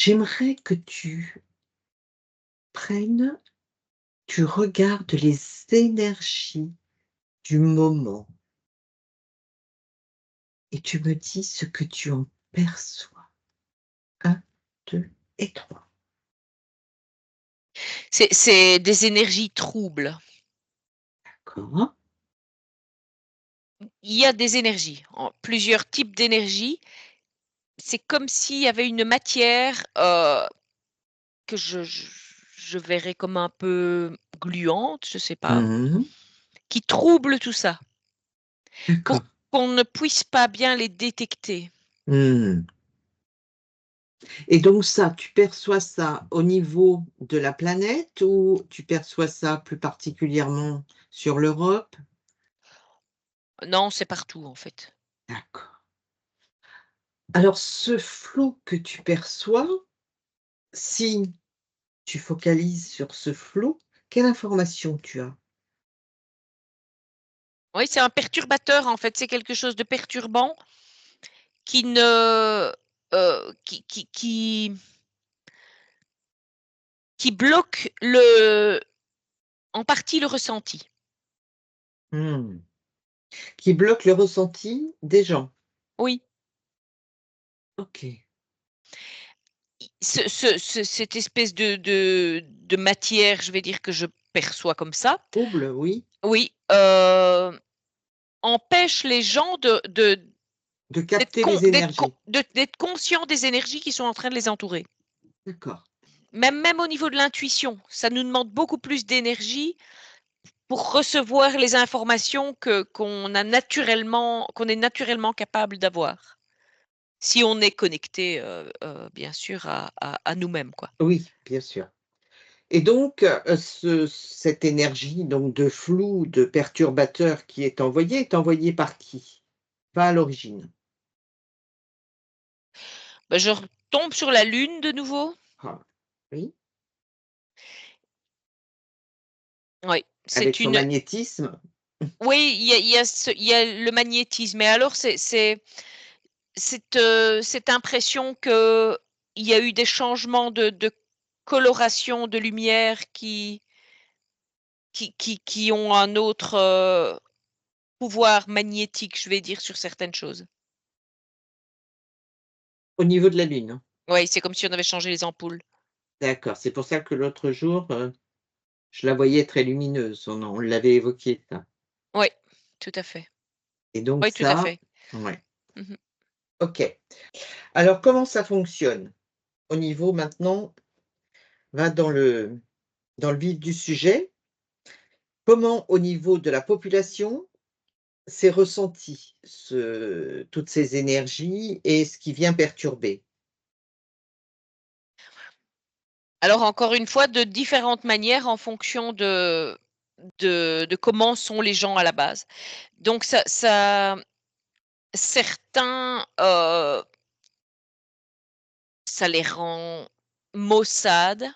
J'aimerais que prennes tu regardes les énergies du moment et tu me dis ce que tu en perçois. 1, 2 et 3. C'est des énergies troubles. D'accord. Il y a des énergies, plusieurs types d'énergies. C'est comme s'il y avait une matière, que je verrais comme un peu gluante, je sais pas, Mmh. qui trouble tout ça, pour D'accord. qu'on ne puisse pas bien les détecter. Mmh. Et donc ça, tu perçois ça au niveau de la planète ou tu perçois ça plus particulièrement sur l'Europe? Non, c'est partout en fait. D'accord. Alors ce flou que tu perçois, si tu focalises sur ce flou, quelle information tu as? Oui, c'est un perturbateur en fait, c'est quelque chose de perturbant qui ne, qui bloque en partie le ressenti. Mmh. Qui bloque le ressenti des gens? Oui. OK. Cette espèce de matière, je vais dire que je perçois comme ça, Trouble, oui, oui, empêche les gens de capter les énergies. d'être conscients des énergies qui sont en train de les entourer. D'accord. Même au niveau de l'intuition, ça nous demande beaucoup plus d'énergie pour recevoir les informations qu'on est naturellement capable d'avoir. Si on est connecté, bien sûr à nous-mêmes, quoi. Oui, bien sûr. Et donc, cette énergie donc de flou, de perturbateur qui est envoyée par qui? Pas à l'origine? Bah, je retombe sur la Lune de nouveau. Ah, oui, Oui, avec c'est son une magnétisme? oui, il y a le magnétisme et alors c'est cette impression qu'il y a eu des changements de coloration de lumière qui ont un autre, pouvoir magnétique, je vais dire, sur certaines choses. Au niveau de la Lune? Oui, c'est comme si on avait changé les ampoules. D'accord, c'est pour ça que l'autre jour, je la voyais très lumineuse. On l'avait évoqué ça. Oui, tout à fait. Et donc Oui, tout à ça fait. ouais, Mmh. OK. Alors comment ça fonctionne? Au niveau maintenant, va dans le vif du sujet. Comment au niveau de la population, c'est ressenti toutes ces énergies et ce qui vient perturber? Alors encore une fois, de différentes manières en fonction de comment sont les gens à la base. Donc certains, ça les rend maussades,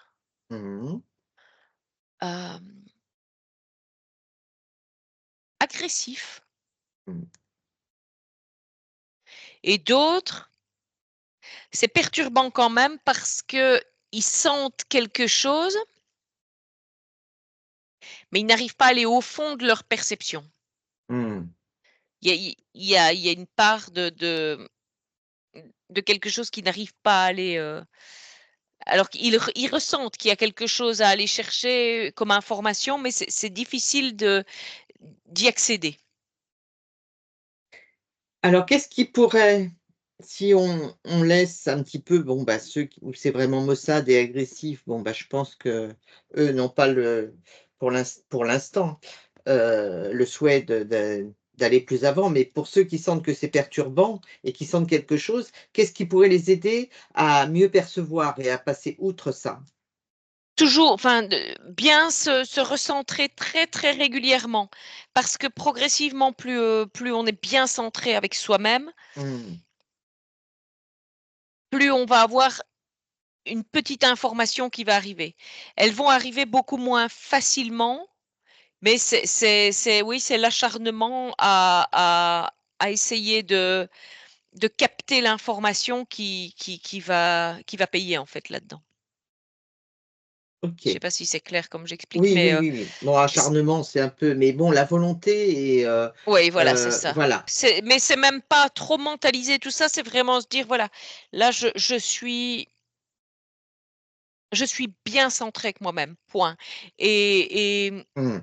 Mmh. hem, agressifs Mmh. et d'autres, c'est perturbant quand même parce qu'ils sentent quelque chose, mais ils n'arrivent pas à aller au fond de leur perception. Mmh. Il y a une part de quelque chose qui n'arrive pas à aller, alors qu'ils ressentent qu'il y a quelque chose à aller chercher comme information, mais c'est difficile d'y accéder. Alors qu'est-ce qui pourrait si on laisse un petit peu, bon, bah, ceux qui où c'est vraiment maussade et agressif, bon, bah, je pense qu'eux n'ont pas pour l'instant, le souhait d'aller plus avant, mais pour ceux qui sentent que c'est perturbant et qui sentent quelque chose, qu'est-ce qui pourrait les aider à mieux percevoir et à passer outre ça? Toujours enfin de bien se recentrer très, très régulièrement parce que progressivement plus on est bien centré avec soi-même, Mmh. plus on va avoir une petite information qui va arriver. Elles vont arriver beaucoup moins facilement, mais c'est oui, c'est l'acharnement à essayer de capter l'information qui va payer, en fait, là-dedans. Je sais OK. pas si c'est clair comme j'explique, Oui, mais, oui, oui, oui. Bon, c acharnement, c'est un peu mais bon, la volonté et oui, voilà, c'est ça. voilà. Mais c'est même pas trop mentaliser tout ça, c'est vraiment se dire: «Voilà, là, je suis bien centré avec moi-même, point», et Mmh.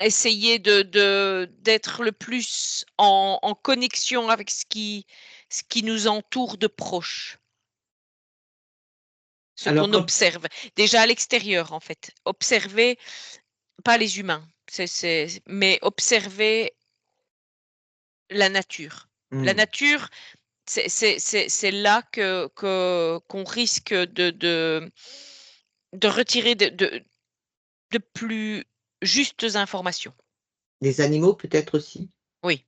essayer d'être le plus en connexion avec ce qui nous entoure de proche, ce Alors qu'on quand observe. Déjà à l'extérieur, en fait. Observer, pas les humains, mais observer la nature. La mmh, nature, c'est là qu'on risque de retirer de plus justes informations. les animaux peut-être aussi? Oui.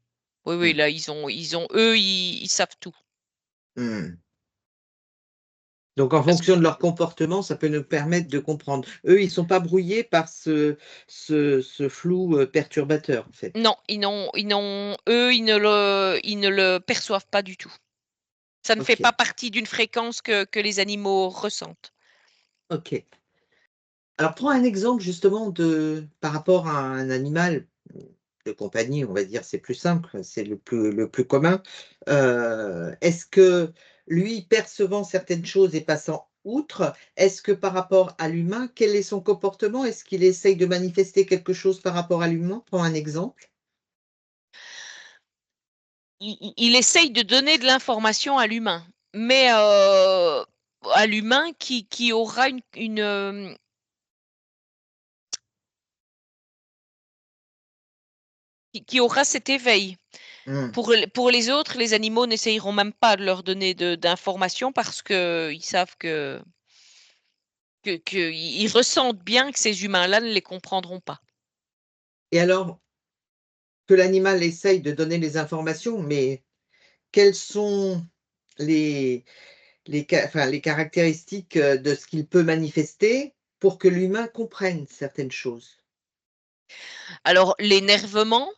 Oui, oui, Mmh. là, eux, ils savent tout. Mmh. Donc en Parce fonction de leur comportement, ça peut nous permettre de comprendre. Eux, ils sont pas brouillés par ce flou, perturbateur, en fait? Non, eux, ils ne le perçoivent pas du tout. Ça ne fait OK, pas partie d'une fréquence que les animaux ressentent. OK. Alors prends un exemple justement de par rapport à un animal, de compagnie, on va dire, c'est plus simple, c'est le plus commun. Est-ce que lui, percevant certaines choses et passant outre, est-ce que par rapport à l'humain, quel est son comportement? Est-ce qu'il essaye de manifester quelque chose par rapport à l'humain? Prends un exemple. Il essaye de donner de l'information à l'humain, mais, à l'humain qui aura qui aura cet éveil. Mmh. Pour les autres, les animaux n'essayeront même pas de leur donner d'informations parce qu'ils savent qu'ils ressentent bien que ces humains-là ne les comprendront pas. Et alors que l'animal essaye de donner les informations, mais quelles sont les les caractéristiques, de ce qu'il peut manifester pour que l'humain comprenne certaines choses? Alors l'énervement,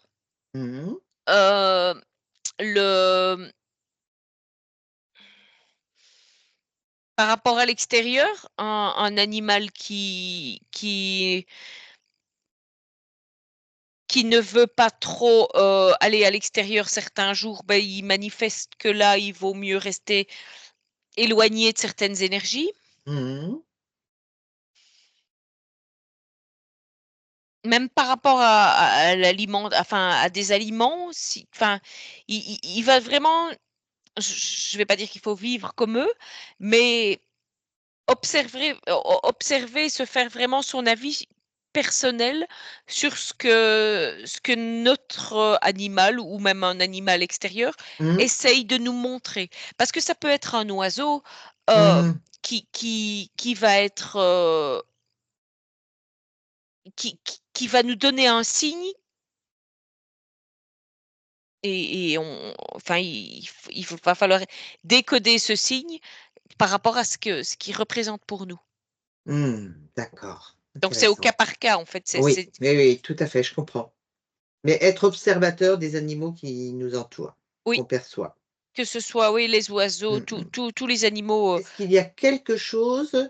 Mmh. heu, le par rapport à l'extérieur, un animal qui ne veut pas trop, aller à l'extérieur certains jours, ben, il manifeste que là, il vaut mieux rester éloigné de certaines énergies. Mmh. Même par rapport à l'aliment, enfin, à des aliments, si enfin, il va vraiment, je vais pas dire qu'il faut vivre comme eux, mais observer, se faire vraiment son avis personnel sur ce que notre, animal ou même un animal extérieur Mmh. essaye de nous montrer. Parce que ça peut être un oiseau, heu, Mmh. qui va être, qui va nous donner un signe, et on enfin, il va falloir décoder ce signe par rapport à ce qu'il représente pour nous. Mmh. D'accord, Donc c'est au cas intéressant. par cas, en fait, Oui, oui, oui, tout à fait, je comprends. Mais être observateur des animaux qui nous entourent, oui. qu'on perçoit. Que ce soit, oui, les oiseaux, Mmh mh. tous les animaux, Est-ce qu'il y a quelque chose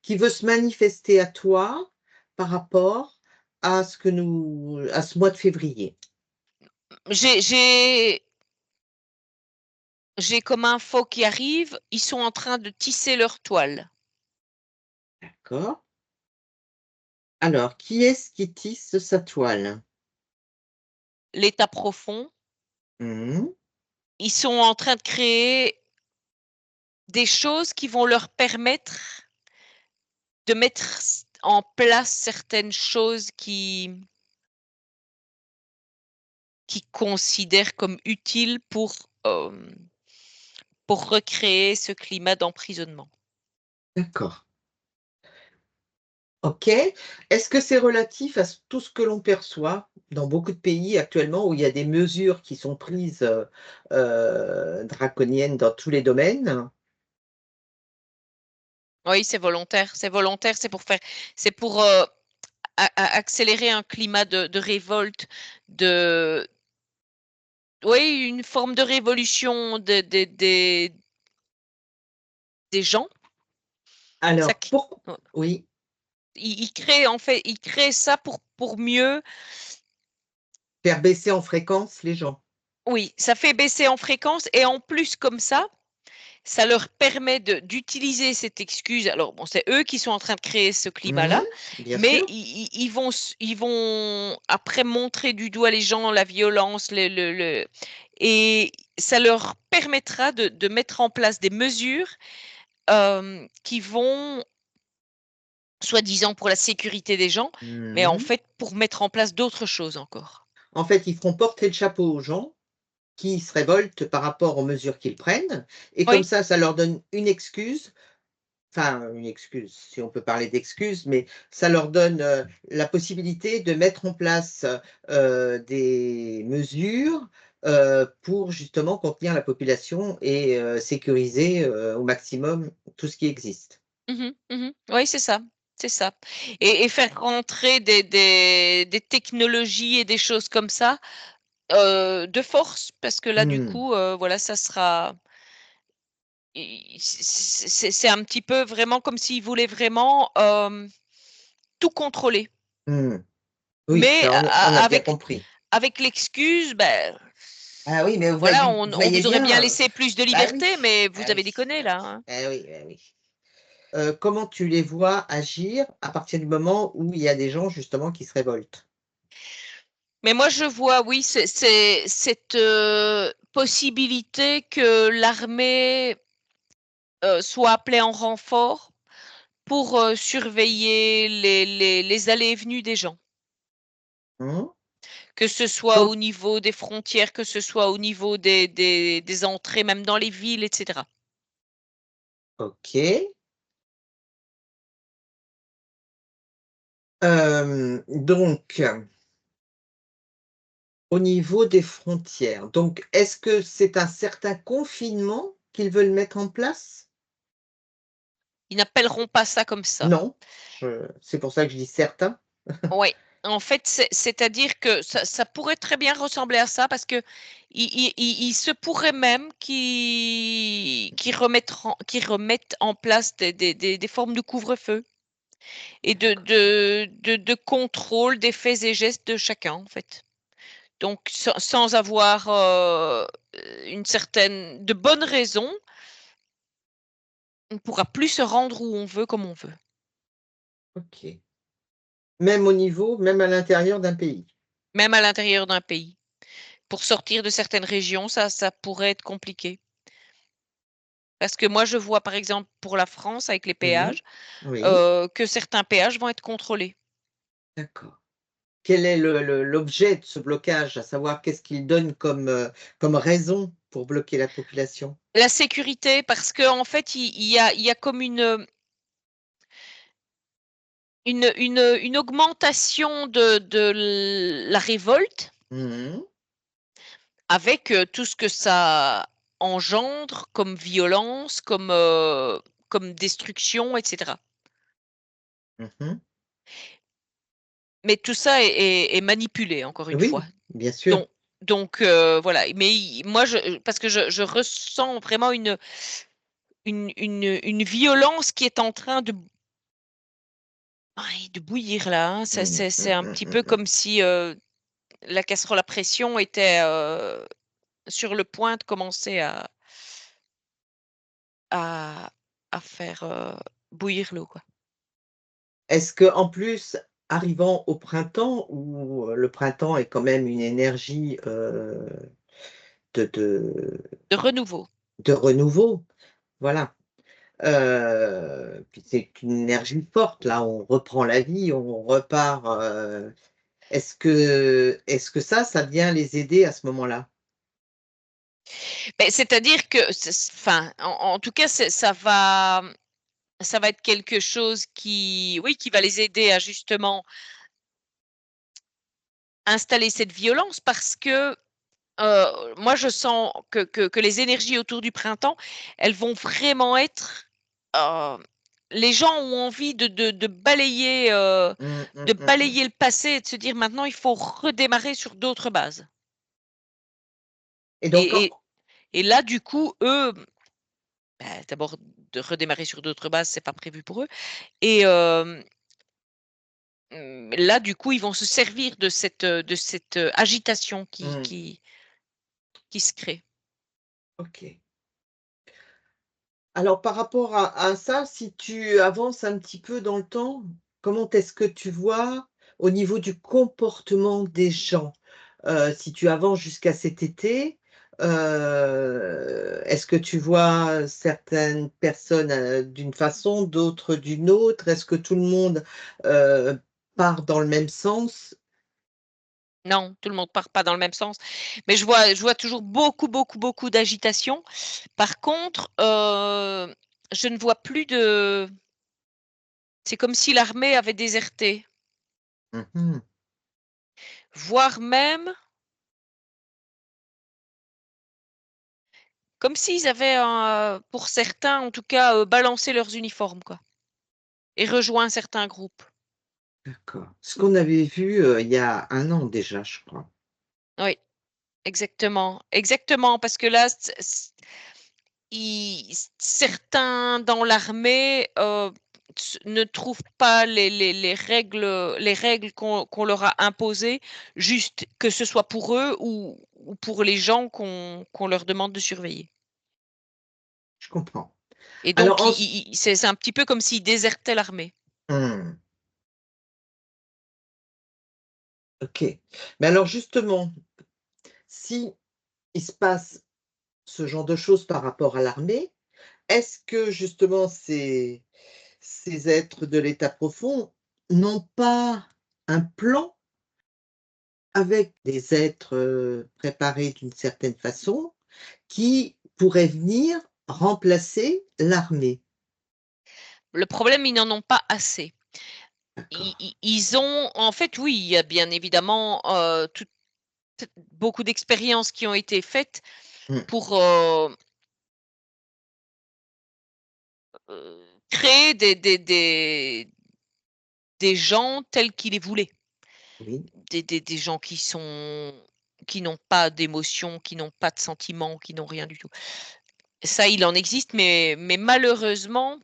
qui veut se manifester à toi par rapport à ce mois de février? j'ai j'ai j'ai comme info qui arrive, ils sont en train de tisser leur toile. D'accord. Alors, qui est-ce qui tisse sa toile? L'état profond, Mmh. ils sont en train de créer des choses qui vont leur permettre de mettre en place certaines choses qu'ils considèrent comme utiles pour recréer ce climat d'emprisonnement. D'accord. OK. Est-ce que c'est relatif à tout ce que l'on perçoit dans beaucoup de pays actuellement où il y a des mesures qui sont prises, draconiennes dans tous les domaines? Oui, c'est volontaire, c'est pour, accélérer un climat de révolte, de oui, une forme de révolution des gens. Ça Alors, qui pour oui, il crée en fait, il crée ça pour mieux. faire baisser en fréquence les gens. Oui, ça fait baisser en fréquence et en plus comme ça leur permet d'utiliser cette excuse. Alors bon, c'est eux qui sont en train de créer ce Mmh. climat-là, Bien mais sûr. ils vont après montrer du doigt les gens, la violence, et ça leur permettra de mettre en place des mesures, qui vont soi-disant pour la sécurité des gens, mais en Mmh. fait pour mettre en place d'autres choses encore. En fait, ils feront porter le chapeau aux gens qui se révoltent par rapport aux mesures qu'ils prennent et comme Oui. ça leur donne une excuse, enfin une excuse, si on peut parler d'excuse, mais ça leur donne, la possibilité de mettre en place, des mesures, pour justement contenir la population et sécuriser, au maximum tout ce qui existe. Mmh mh. Mmh. Oui, c'est ça, c'est ça, et faire rentrer des technologies et des choses comme ça, de force parce que là, du Mmh. coup, voilà, ça sera i c'est un petit peu vraiment comme s'ils voulaient vraiment, tout contrôler. Mmh. Oui, Mais ça on a bien compris. avec l'excuse, ben, Ah oui, mais voilà, on voyez vous aurait bien bien, laissé plus de bah oui, liberté, mais ah vous oui, avez déconné ah là, oui, hein. ah oui, ah oui. Comment tu les vois agir à partir du moment où il y a des gens justement qui se révoltent? Mais moi, je vois, oui, c'est cette, possibilité que l'armée, soit appelée en renfort pour, surveiller les allées et venues des gens. Mmh. Que ce soit Com au niveau des frontières, que ce soit au niveau des entrées, même dans les villes et cetera. OK. Donc au niveau des frontières, donc est-ce que c'est un certain confinement qu'ils veulent mettre en place? Ils n'appelleront pas ça comme ça. Non? C'est pour ça que je dis «certain». Oui, en fait, c'est-à-dire que ça pourrait très bien ressembler à ça parce que il se pourrait même qu'ils remettent en place des formes de couvre-feu et de contrôle des faits et gestes de chacun, en fait. Donc sans avoir, une certaine de bonnes raisons, on pourra plus se rendre où on veut, comme on veut. OK. Même à l'intérieur d'un pays? Même à l'intérieur d'un pays. Pour sortir de certaines régions, ça pourrait être compliqué. Parce que moi, je vois, par exemple, pour la France avec les Mmh. péages, Oui, que certains péages vont être contrôlés. d'accord. Quel est l'objet de ce blocage? À savoir qu'est-ce qu'il donne comme, comme raison pour bloquer la population? La sécurité, parce qu'en fait, il y a comme une augmentation de la révolte Mmh. avec, tout ce que ça engendre comme violence, comme destruction et cetera. Mmh mh. Mais tout ça est manipulé encore une fois. Oui, bien sûr. Donc voilà, mais moi parce que je ressens vraiment une violence qui est en train de bouillir là, hein. Ça Mmh. c'est Mmh, un mmh, petit mmh, peu mmh. comme si, la casserole à pression était, sur le point de commencer à faire, bouillir l'eau, quoi. Est-ce qu'en plus, arrivant au printemps où, le printemps est quand même une énergie, de De renouveau. de renouveau, voilà, puis c'est une énergie forte, là, on reprend la vie, on repart, est-ce que ça vient les aider à ce moment-là? Beh, c'est-à-dire que enfin, en tout cas, ça va être quelque chose qui oui, qui va les aider à justement installer cette violence parce que, moi je sens que les énergies autour du printemps, elles vont vraiment être, heu, les gens ont envie Mmh, mmh, de mmh, mmh. balayer le passé et de se dire: «Maintenant il faut redémarrer sur d'autres bases». Et donc Et et là, du coup, eux, d'abord de redémarrer sur d'autres bases, c'est pas prévu pour eux et là, du coup, ils vont se servir de cette, agitation mmh, qui se crée. OK. Alors par rapport à ça, si tu avances un petit peu dans le temps, comment est-ce que tu vois au niveau du comportement des gens? Si tu avances jusqu'à cet été, est-ce que tu vois certaines personnes, d'une façon, d'autres d'une autre? Est-ce que tout le monde, heu, part dans le même sens? Non, tout le monde part pas dans le même sens, mais je vois toujours beaucoup, beaucoup, beaucoup d'agitation. Par contre, je ne vois plus de c'est comme si l'armée avait déserté, Mmh mh. voire même comme s'ils avaient, pour certains en tout cas, balancé leurs uniformes quoi et rejoint certains groupes. D'accord. Ce qu'on avait vu, il y a 1 an déjà, je crois. Oui, exactement, exactement parce que là, certains dans l'armée, ne trouvent pas les règles qu'on leur a imposées justes, que ce soit pour eux ou pour les gens qu'on leur demande de surveiller Je comprends. et Alors donc en ce c'est un petit peu comme s'ils désertaient l'armée. mmh, OK. Mais alors justement, si il se passe ce genre de choses par rapport à l'armée, est-ce que justement ces êtres de l'état profond n'ont pas un plan avec des êtres, préparés d'une certaine façon, qui pourraient venir remplacer l'armée? Le problème, ils n'en ont pas assez. D'accord. Ils ont en fait, oui, il y a bien évidemment, beaucoup d'expériences qui ont été faites Mmh. pour, créer des gens tels qu'ils les voulaient. Oui, Des gens qui n'ont pas d'émotions, qui n'ont pas de sentiments, qui n'ont rien du tout. Ça, il en existe, mais malheureusement,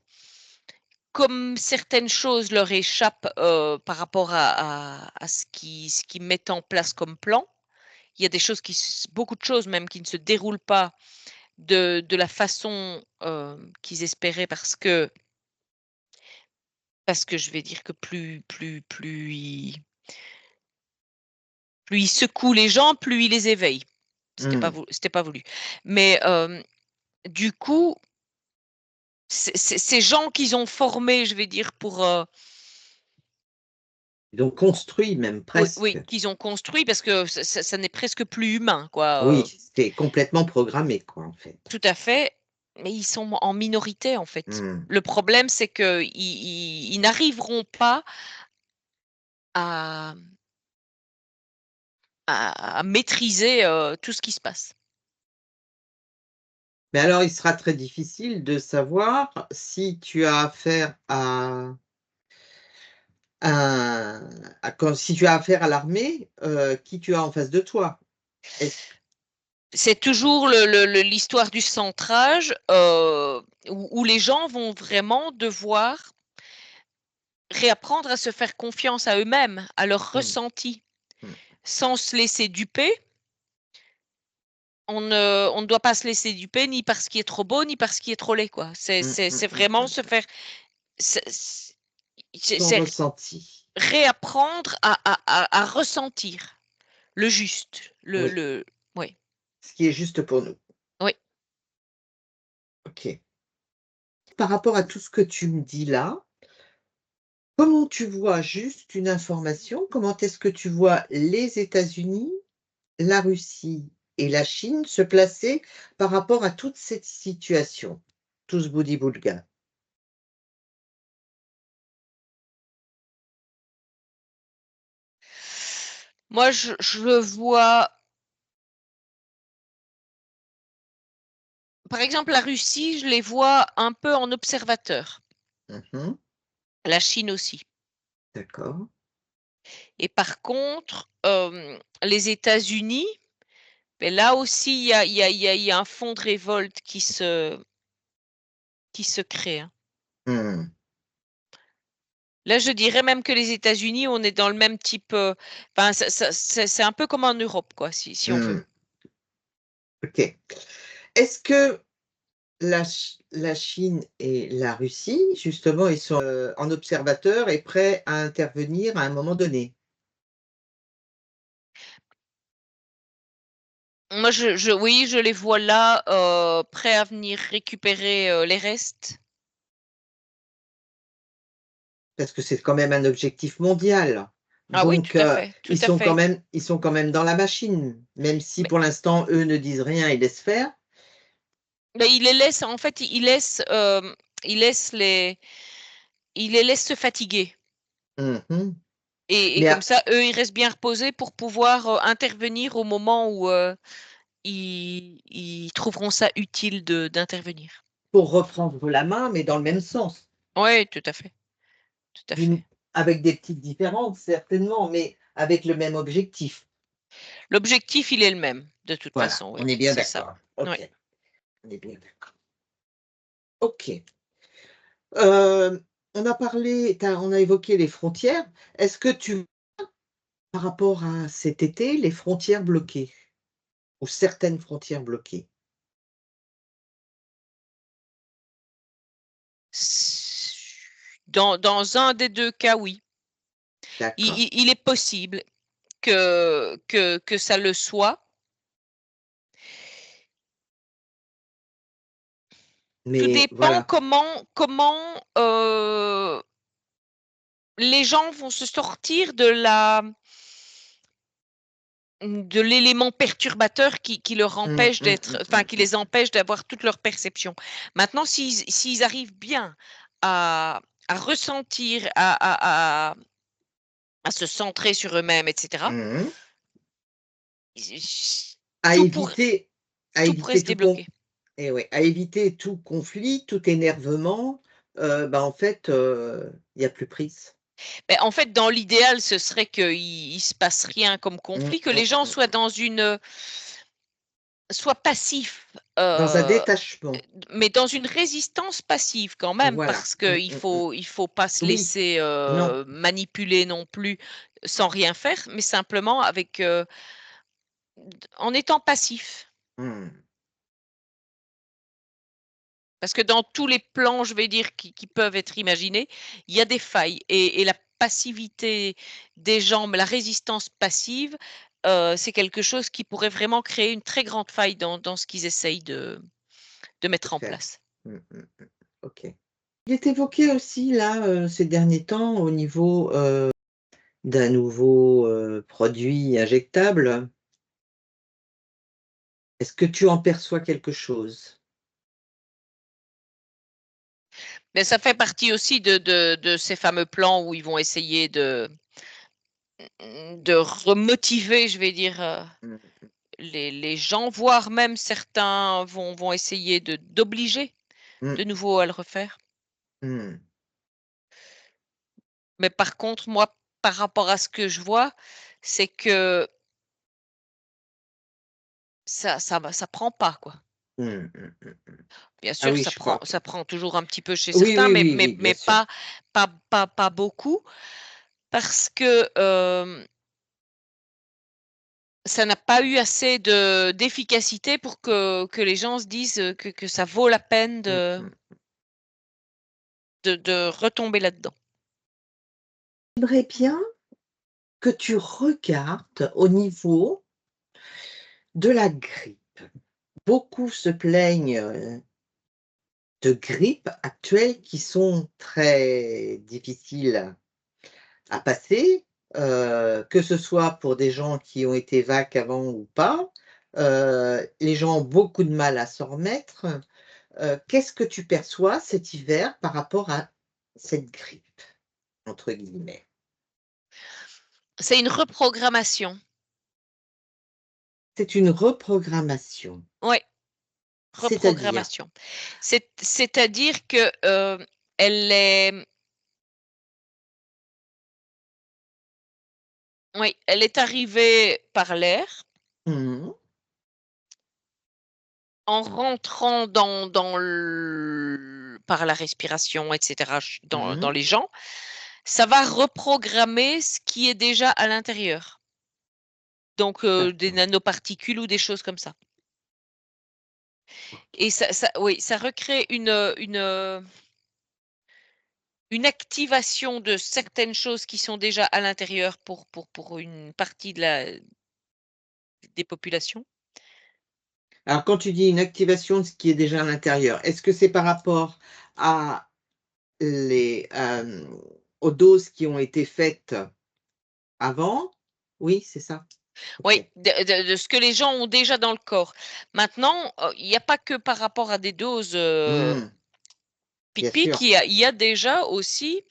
comme certaines choses leur échappent, par rapport à ce qu'ils mettent en place comme plan, il y a des choses beaucoup de choses même qui ne se déroulent pas de la façon, qu'ils espéraient parce que je vais dire que plus ils secouent les gens, plus ils les éveillent. mmh. C'était pas voulu. Mais, du coup, ces gens qu'ils ont formés, je vais dire pour, Ils ont construit même oui, presque. oui, qu'ils ont construit parce que ça n'est presque plus humain, quoi, Oui, c'est complètement programmé quoi, en fait. tout à fait, mais ils sont en minorité, en fait. Mmh. Le problème, c'est qu'ils ils n'arriveront pas à maîtriser, tout ce qui se passe. Mais alors il sera très difficile de savoir si tu as affaire à un quand si tu as affaire à l'armée, qui tu as en face de toi. Est-ce C'est toujours l'histoire du centrage, où les gens vont vraiment devoir réapprendre à se faire confiance à eux-mêmes, à leurs mmh, ressentis, mmh, sans se laisser duper. On ne doit pas se laisser duper ni par ce qui est trop beau, ni par ce qui est trop laid, quoi. mmh, mmh, C'est mmh, vraiment mmh. se faire Ton c'est ressenti. réapprendre à ressentir le juste, Oui, le oui, ce qui est juste pour nous. oui. OK. Par rapport à tout ce que tu me dis là, comment tu vois juste une information, comment est-ce que tu vois les États-Unis, la Russie et la Chine se placer par rapport à toute cette situation? Tout ce boudi-boulga. Moi, je le vois par exemple, la Russie, je les vois un peu en observateur, Mmh. la Chine aussi D'accord. et par contre, les États-Unis, Mais là aussi, il y a un fond de révolte qui se crée, hein. Mmh. Là, je dirais même que les États-Unis, on est dans le même type, enfin, c'est un peu comme en Europe, quoi, si on veut. Mmh. OK. Est-ce que la Chine et la Russie, justement, ils sont, en observateur et prêts à intervenir à un moment donné? Moi, oui, je les vois là, prêts à venir récupérer, les restes. Parce que c'est quand même un objectif mondial. Ah oui, Donc, tout à fait, tout à fait. ils sont quand même dans la machine, même si Mais pour l'instant, eux ne disent rien, ils laissent faire. mais ils les laissent, en fait, ils laissent ils les laissent se fatiguer Mmh mh. et Mais comme a ça, eux, ils restent bien reposés pour pouvoir, intervenir au moment où, ils trouveront ça utile d'intervenir. pour reprendre la main, mais dans le même sens. Ouais, tout à fait, tout à fait. D'une avec des petites différences certainement, mais avec le même objectif. L'objectif, il est le même, de toute Voilà, façon, oui, on est bien c'est ça. d'accord. Ouais. OK, on est bien d'accord. OK. On a parlé on a évoqué les frontières. Est-ce que tu par rapport à cet été, les frontières bloquées ou certaines frontières bloquées? S dans un des 2 cas, oui. D'accord. Il est possible que ça le soit. Tout Mais dépend voilà. comment les gens vont se sortir de l'élément perturbateur qui leur Mmh, empêche mmh, d'être, mmh, enfin, mmh, qui mmh. les empêche d'avoir toute leur perception. Maintenant, s'ils arrivent bien à ressentir, à se centrer sur eux-mêmes et cetera, Mmh. j À tout pour éviter à tout pourrait éviter se tout con débloquer. et ouais, à éviter tout conflit, tout énervement, bah, en fait, il y a plus prise. Beh, en fait, dans l'idéal, ce serait qu'il se passe rien comme Mmh, conflit, que mmh, les gens soient mmh. dans soient passifs, Dans un détachement, mais dans une résistance passive quand même, voilà. parce Mmh, qu'il mmh, mmh. faut pas se Oui, laisser, non. manipuler non plus, sans rien faire, mais simplement avec, en étant passif. Mmh. Parce que dans tous les plans, je vais dire, qui peuvent être imaginés, il y a des failles et la passivité des gens, mais la résistance passive, c'est quelque chose qui pourrait vraiment créer une très grande faille dans ce qu'ils essayent de De mettre en faire. place. Mmh, mmh, mmh. OK. Il est évoqué aussi là, ces derniers temps au niveau, d'un nouveau, produit injectable. Est-ce que tu en perçois quelque chose? Mais ça fait partie aussi de ces fameux plans où ils vont essayer de remotiver, je vais dire, Mmh. les gens, voire même certains vont essayer d'obliger Mmh. de nouveau à le refaire. Mmh. Mais par contre, moi, par rapport à ce que je vois, c'est que ça prend pas, quoi. Mmh, mmh, mmh, mmh. Bien Ah sûr, oui, je crois que ça prend toujours un petit peu chez oui, certains, oui, oui, oui, bien mais sûr. pas beaucoup parce que, ça n'a pas eu assez d'efficacité pour que les gens se disent, que ça vaut la peine Mmh mh. de retomber là-dedans. J'aimerais bien que tu regardes au niveau de la grippe. Beaucoup se plaignent, de grippe actuelles qui sont très difficiles à passer, que ce soit pour des gens qui ont été vac avant ou pas. Les gens ont beaucoup de mal à s'en remettre. Qu'est-ce que tu perçois cet hiver par rapport à cette «grippe» entre guillemets? C'est une reprogrammation. C'est une reprogrammation, Ouais, c'est-à-dire? reprogrammation. C'est-à-dire que, elle est oui, elle est arrivée par l'air. Mmh mh. en rentrant par la respiration, etc., dans Mmh. les gens, ça va reprogrammer ce qui est déjà à l'intérieur. Donc, des D'accord. nanoparticules ou des choses comme ça. OK. Et oui, ça recrée une activation de certaines choses qui sont déjà à l'intérieur pour une partie des populations. Alors quand tu dis une activation de ce qui est déjà à l'intérieur, est-ce que c'est par rapport à aux doses qui ont été faites avant? Oui, c'est ça? Oui, OK. de ce que les gens ont déjà dans le corps. Maintenant, il n'y a pas que par rapport à des doses, Mmh, bien pic-pic, sûr. il y a déjà aussi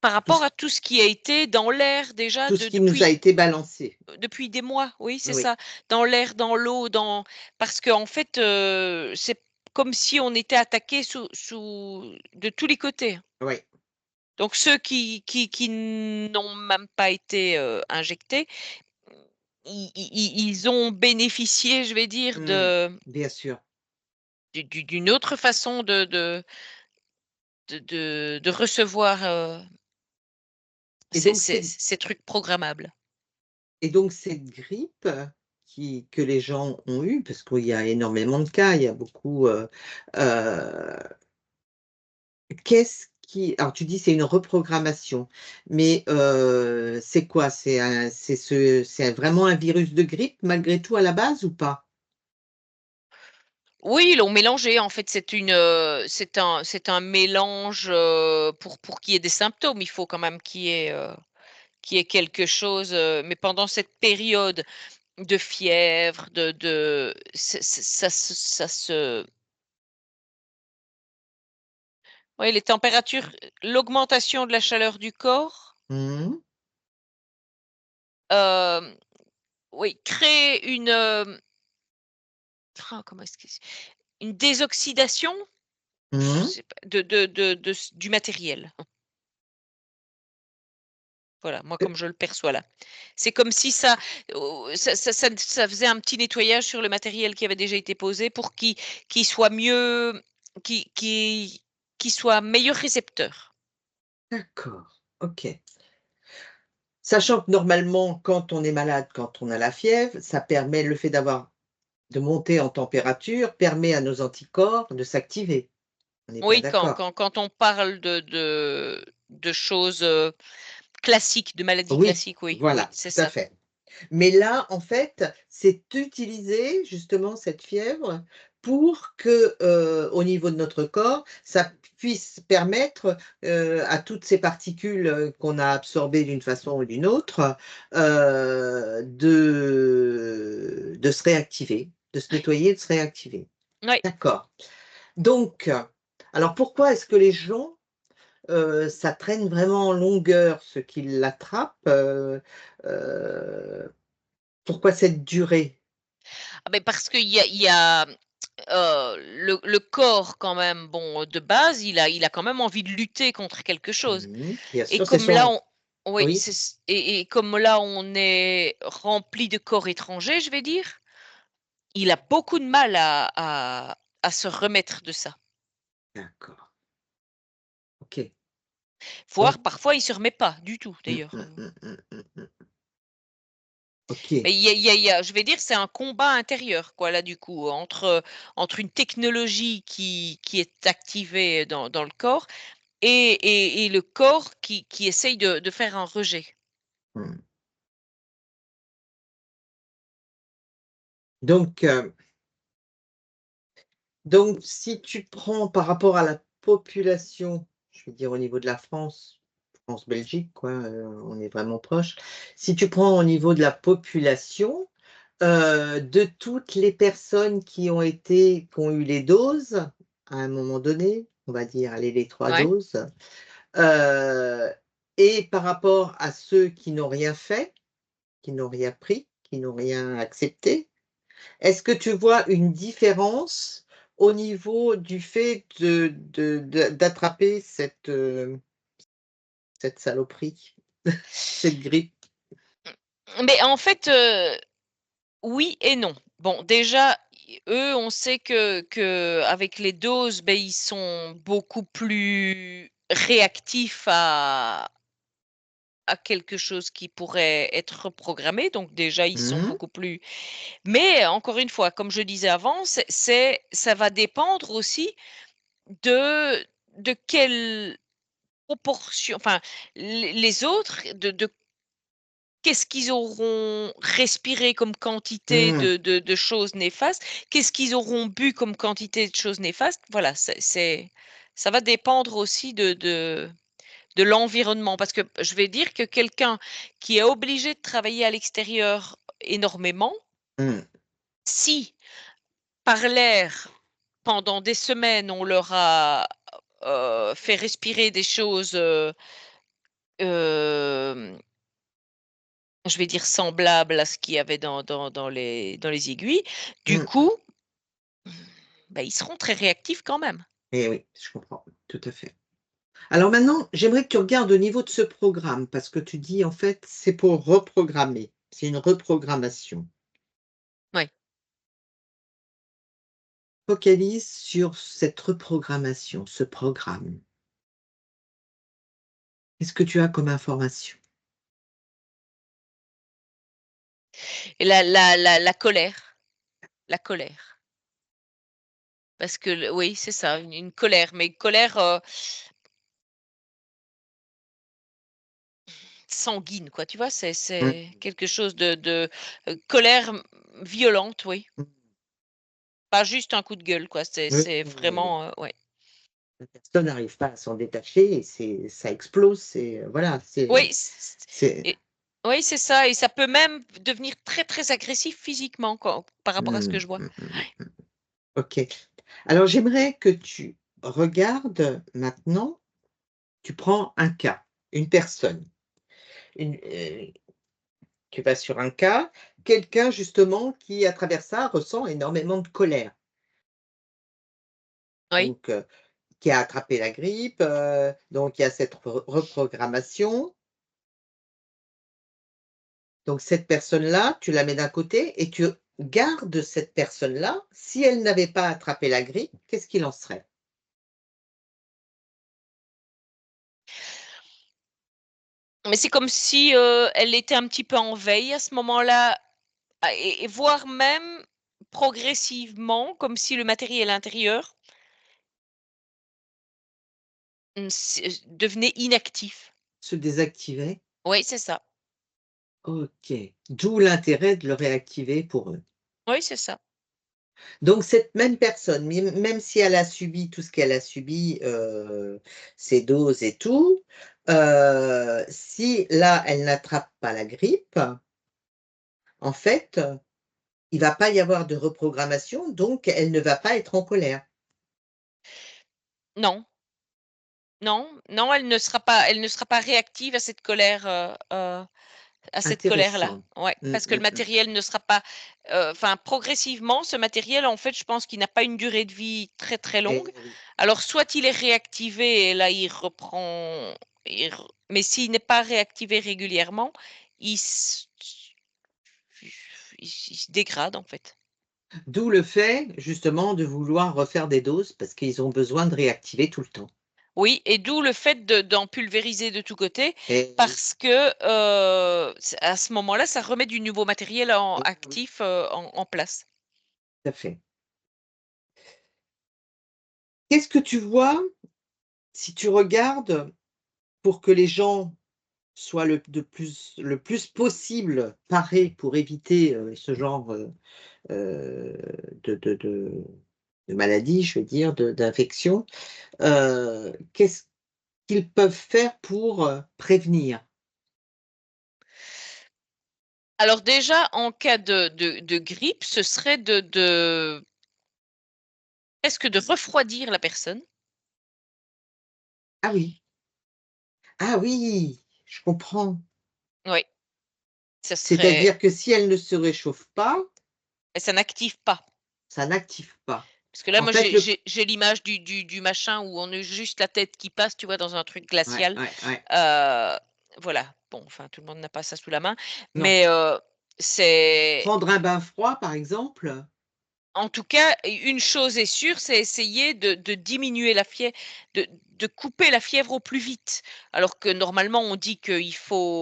par Tout rapport ce à tout ce qui a été dans l'air déjà tout ce qui nous a été balancé. depuis des mois. Oui, c'est Oui, ça. Dans l'air, dans l'eau, parce qu'en fait, c'est comme si on était attaqué de tous les côtés. oui. Donc ceux qui n'ont même pas été, injectés, ils ont bénéficié, je vais dire, Mmh, bien sûr. d'une autre façon de recevoir, Et ces donc ces cette ces trucs programmables. et donc cette grippe que les gens ont eue, parce qu'il y a énormément de cas, il y a beaucoup, heu, qu'est-ce qui alors tu dis c'est une reprogrammation, mais c'est quoi? C'est vraiment un virus de grippe malgré tout à la base ou pas? Oui, ils l'ont mélangé. En fait, c'est un mélange, pour qu'il y ait des symptômes. Il faut quand même qu'il y ait quelque chose, mais pendant cette période de fièvre, ça se oui, les températures, l'augmentation de la chaleur du corps, Mmh. hem, oui, crée comment est-ce que une désoxydation? Je Mmh. sais pas, du matériel. Voilà, moi comme je le perçois là. C'est comme si ça faisait un petit nettoyage sur le matériel qui avait déjà été posé pour qu'il soit mieux qui qui qu'il soit meilleur récepteur. D'accord, OK. Sachant que normalement, quand on est malade, quand on a la fièvre, ça permet le fait de monter en température permet à nos anticorps de s'activer. On est bien Oui, quand d'accord? quand quand on parle de choses, classiques, de maladies Oui, classiques, oui, oui, voilà, c'est tout à ça. fait. Mais là, en fait, c'est utiliser justement cette fièvre pour que, au niveau de notre corps, ça puisse permettre, à toutes ces particules, qu'on a absorbées d'une façon ou d'une autre, de se réactiver, de se nettoyer, de se réactiver. Oui. D'accord. Donc, alors pourquoi est-ce que les gens, ça traîne vraiment en longueur, ceux qui l'attrapent, pourquoi cette durée? Ah beh, parce qu'il y a, le corps quand même, bon, de base, il a quand même envie de lutter contre quelque chose. Mmh, bien Et sûr, c'est comme là, son oui, oui, et comme là, on est rempli de corps étrangers, je vais dire, il a beaucoup de mal à se remettre de ça. d'accord, OK. Voire Donc parfois, il se remet pas du tout mmh, d'ailleurs, mmh, mmh, mmh, mmh, mmh. OK. Mais il y a je vais dire, c'est un combat intérieur quoi, là, du coup, entre une technologie qui est activée dans le corps et le corps qui essaye de faire un rejet. Mmh. Donc si tu prends par rapport à la population, je veux dire au niveau de la France, France-Belgique quoi, on est vraiment proche. Si tu prends au niveau de la population, de toutes les personnes qui ont eu les doses, à un moment donné, on va dire, allez, les 3 Ouais. doses, heu et par rapport à ceux qui n'ont rien fait, qui n'ont rien pris, qui n'ont rien accepté, est-ce que tu vois une différence au niveau du fait d'attraper cette saloperie, cette grippe? Mais en fait, oui et non. Bon, déjà, eux, on sait qu'avec les doses, beh, ils sont beaucoup plus réactifs à quelque chose qui pourrait être reprogrammé, donc déjà, ils sont Mmh. beaucoup plus, mais encore une fois, comme je disais avant, ça va dépendre aussi de quelle proportion, enfin, les autres, de qu'est-ce qu'ils auront respiré comme quantité Mmh. de choses néfastes? Qu'est-ce qu'ils auront bu comme quantité de choses néfastes? Voilà, ça va dépendre aussi de l'environnement. Parce que je vais dire que quelqu'un qui est obligé de travailler à l'extérieur énormément, Mmh. si par l'air, pendant des semaines, on leur a, fait respirer des choses, hem je vais dire semblable à ce qu'il y avait dans les aiguilles. Du Mmh. coup, bah, ils seront très réactifs quand même. Et oui, je comprends, tout à fait. Alors maintenant, j'aimerais que tu regardes au niveau de ce programme parce que tu dis, en fait, c'est pour reprogrammer. C'est une reprogrammation. Ouais. Focalise sur cette reprogrammation, ce programme. Qu'est-ce que tu as comme information? Et la colère, la colère. Parce que le oui, c'est ça, une colère, mais colère, sanguine quoi, tu vois? Mmh. C'est quelque chose colère, violente, oui. Mmh. Pas juste un coup de gueule quoi, Oui, c'est oui, oui, oui. vraiment, ouais. La personne n'arrive pas à s'en détacher et ça explose, voilà, Oui, c'est et oui, c'est ça et ça peut même devenir très, très agressif physiquement quand par rapport à ce que mmh, je vois. mmh, mmh, mmh. OK. Alors j'aimerais que tu regardes maintenant, tu prends un cas, une personne, une, tu vas sur un cas, quelqu'un justement qui à travers ça ressent énormément de colère. Oui, Donc qui a attrapé la grippe, donc il y a cette reprogrammation. Donc cette personne-là, tu la mets d'un côté et tu gardes cette personne-là. Si elle n'avait pas attrapé la grippe, qu'est-ce qu'il en serait? mais c'est comme si, elle était un petit peu en veille à ce moment-là, et voire même progressivement, comme si le matériel intérieur, devenait inactif. Se désactiver? Oui, c'est ça. OK. D'où l'intérêt de le réactiver pour eux. Oui, c'est ça. Donc cette même personne, même si elle a subi tout ce qu'elle a subi, ces doses et tout, si là, elle n'attrape pas la grippe, en fait, il va pas y avoir de reprogrammation, donc elle ne va pas être en colère. Non, non, non, elle ne sera pas réactive à cette colère-là. Intéressant. Ouais, Mmh, parce que le mmh, mmh. matériel ne sera pas, enfin, progressivement, ce matériel, en fait, je pense qu'il n'a pas une durée de vie très, très longue. Eh oui. Alors, soit il est réactivé et là, il reprend, mais s'il n'est pas réactivé régulièrement, il il se dégrade, en fait. D'où le fait, justement, de vouloir refaire des doses parce qu'ils ont besoin de réactiver tout le temps. Oui, et d'où le fait d'en pulvériser de tous côtés Eh oui, parce que, à ce moment-là, ça remet du nouveau matériel eh oui, actif, en place. tout à fait. Qu'est-ce que tu vois si tu regardes pour que les gens soient le plus possible parés pour éviter, ce genre, heu, de de maladie, je veux dire, d'infection, qu'est-ce qu'ils peuvent faire pour, prévenir? Alors déjà, en cas de grippe, ce serait de presque de refroidir la personne. Ah oui, ah oui, je comprends. Oui, ça serait C'est-à-dire que si elle ne se réchauffe pas, et ça n'active pas. ça n'active pas. Parce que là, En moi, fait, le j'ai l'image du machin où on a juste la tête qui passe, tu vois, dans un truc ouais, glacial. ouais, ouais. Voilà. Bon, enfin, tout le monde n'a pas ça sous la main, Non. mais c'est Prendre un bain froid, par exemple, En tout cas, une chose est sûre, c'est essayer de diminuer la fièvre, de couper la fièvre au plus vite. Alors que normalement, on dit qu'il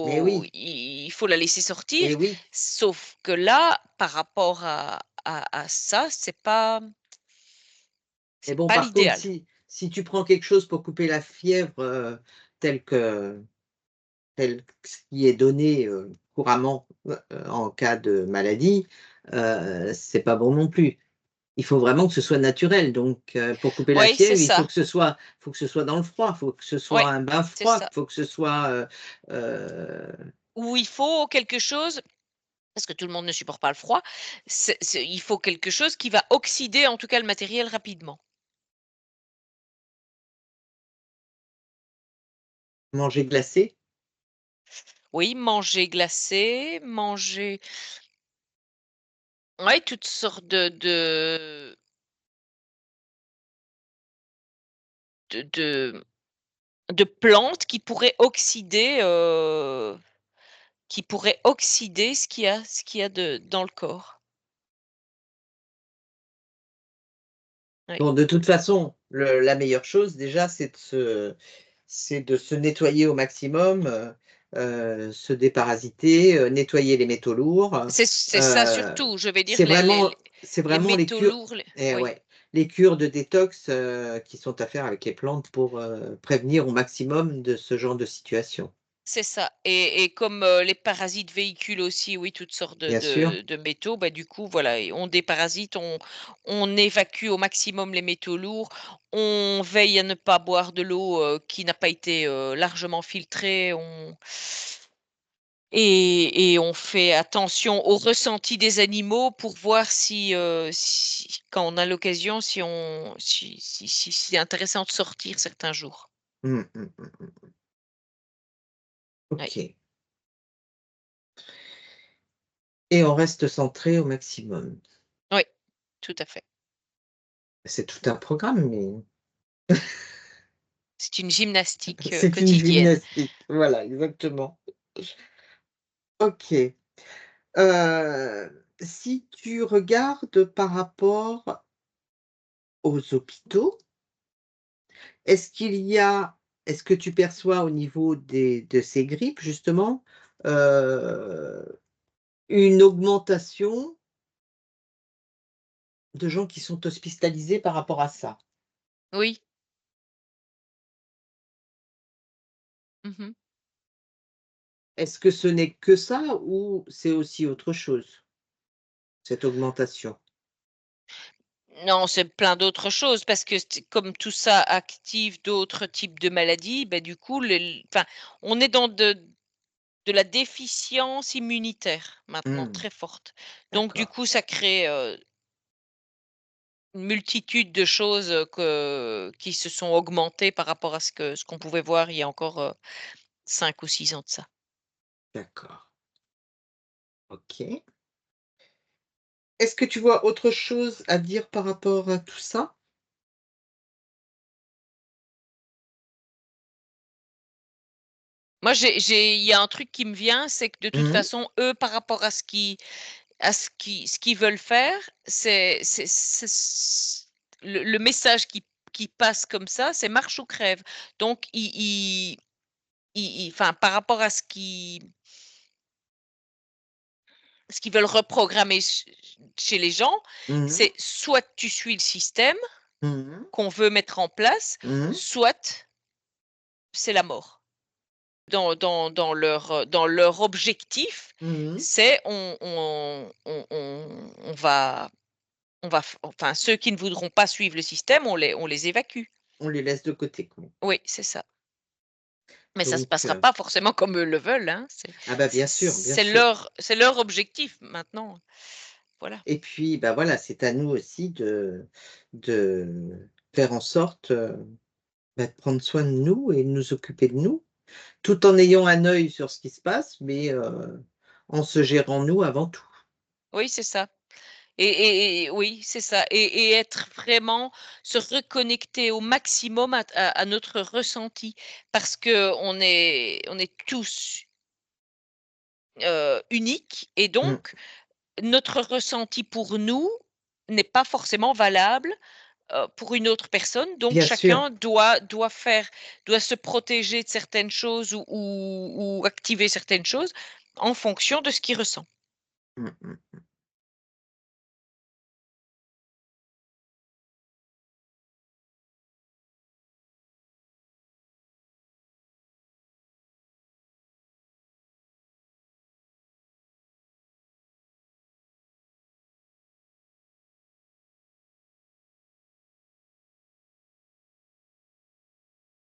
Mais faut oui, il faut la laisser sortir, et oui. sauf que là, par rapport à ça, Mais c'est bon, pas par contre, l'idéal. si tu prends quelque chose pour couper la fièvre, tel que tel que ce qui est donné, couramment, en cas de maladie, c'est pas bon non plus. Il faut vraiment que ce soit naturel, donc pour couper la Oui, c'est fièvre, il ça. faut que ce soit dans le froid, il faut que ce Oui, soit un bain c'est froid, ça. il faut que ce soit, heu Ou il faut quelque chose parce que tout le monde ne supporte pas le froid, il faut quelque chose qui va oxyder, en tout cas, le matériel rapidement. manger glacé. Oui, manger glacé, manger ouais, toutes sortes de de plantes qui pourraient oxyder ce qu'il y a de dans le corps. Oui, Bon, de toute façon, la meilleure chose déjà, c'est de se nettoyer au maximum, se déparasiter, nettoyer les métaux lourds, c'est ça surtout, je vais dire c'est vraiment c'est les vraiment les métaux cures lourds, les et oui. ouais, les cures de détox, qui sont à faire avec les plantes pour, prévenir au maximum de ce genre de situation. C'est ça et comme, les parasites véhiculent aussi, oui, toutes sortes Bien sûr. de métaux, bah, du coup, voilà et on déparasite, on évacue au maximum les métaux lourds, on veille à ne pas boire de l'eau, qui n'a pas été, largement filtrée, on et on fait attention au ressenti des animaux pour voir si quand on a l'occasion, si c'est intéressant de sortir certains jours. Mmh, mmh, mmh. Oui, OK, et on reste centré au maximum. oui, tout à fait. C'est tout un programme, mais C'est une gymnastique, c'est une quotidienne. gymnastique. Voilà, exactement. OK. Si tu regardes par rapport aux hôpitaux, est-ce qu'il y a est-ce que tu perçois au niveau de ces grippes justement, heu, une augmentation de gens qui sont hospitalisés par rapport à ça? Oui. Mmh mh. Est-ce que ce n'est que ça ou c'est aussi autre chose, cette augmentation? Non, c'est plein d'autres choses parce que c'est comme tout ça active d'autres types de maladies, bah, du coup, enfin, on est dans de la déficience immunitaire maintenant Mmh, très forte. Donc du d'accord, coup, ça crée, une multitude de choses, qui se sont augmentées par rapport à ce qu'on pouvait voir il y a encore, 5 ou 6 ans de ça. d'accord, OK. Est-ce que tu vois autre chose à dire par rapport à tout ça? Moi, il y a un truc qui me vient, c'est que de toute Mmh. façon, eux, par rapport à ce qu'ils veulent faire, c'est le message qui passe comme ça, c'est marche ou crève. Donc enfin, par rapport à ce qu'ils veulent reprogrammer chez les gens, Mmh mh. c'est soit tu suis le système Mmh. qu'on veut mettre en place, Mmh. soit c'est la mort. Dans leur objectif, Mmh. c'est on va f enfin, ceux qui ne voudront pas suivre le système, on les évacue. On les laisse de côté, quoi. Oui, c'est ça. Mais ça se Donc passera pas forcément comme eux le veulent, hein. ah bah, bien sûr, bien sûr. C'est leur objectif maintenant. Voilà. Et puis, bah, voilà, c'est à nous aussi de faire en sorte, bah, de prendre soin de nous et de nous occuper de nous, tout en ayant un œil sur ce qui se passe, mais en se gérant nous avant tout. Oui, c'est ça. Et oui, c'est ça et être vraiment se reconnecter au maximum à notre ressenti parce on est tous, uniques et Mmh. donc notre ressenti pour nous n'est pas forcément valable, pour une autre personne. Donc bien sûr. chacun doit se protéger de certaines choses ou activer certaines choses en fonction de ce qu'il ressent. Mmh mh.